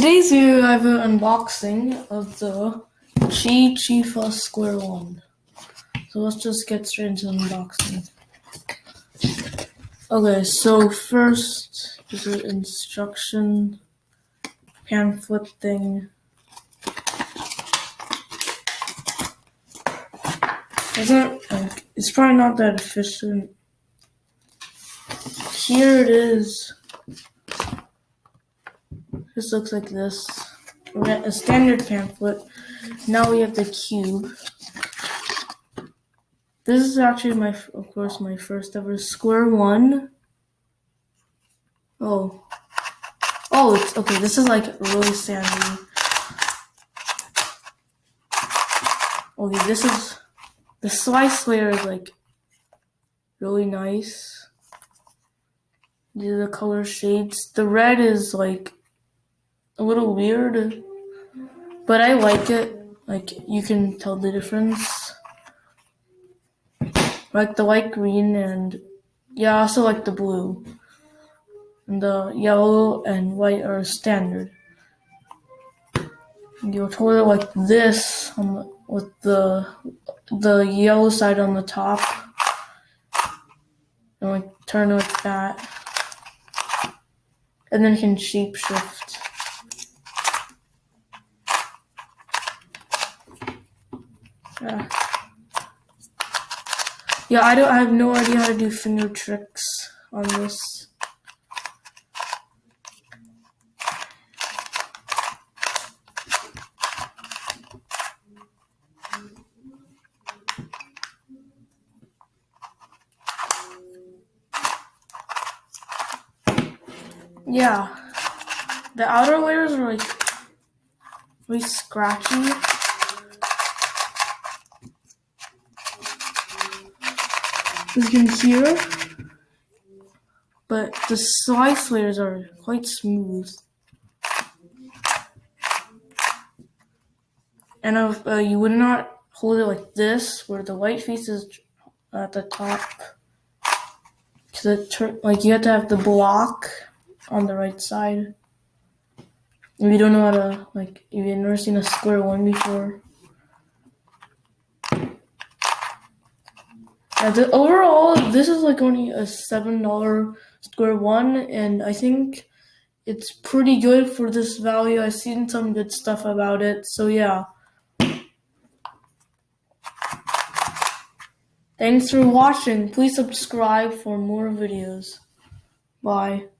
today's video, I have an unboxing of the QiYi Qifa S Square one. So let's just get straight into the unboxing. Okay, so first is an instruction pamphlet thing. It's probably not that efficient. Here it is. This looks like this. We got a standard pamphlet. Now we have the cube. This is actually my first ever square one. Oh, it's okay. This is like really sandy. Okay, the slice layer is like really nice. These are the color shades. The red is like a little weird, but I like it. Like you can tell the difference. Like the light green and I also like the blue. And the yellow and white are standard. You'll hold it like this with the yellow side on the top, and like turn it like that, and then you can shape shift. I have no idea how to do finger tricks on this. The outer layers are like really scratchy. As you can hear, but the slice layers are quite smooth. And you would not hold it like this, where the white piece is at the top. Because you have to have the block on the right side. If you don't know how to, if you've never seen a square one before. Overall, this is like only a $7 square one, and I think it's pretty good for this value. I've seen some good stuff about it, so yeah. Thanks for watching. Please subscribe for more videos. Bye.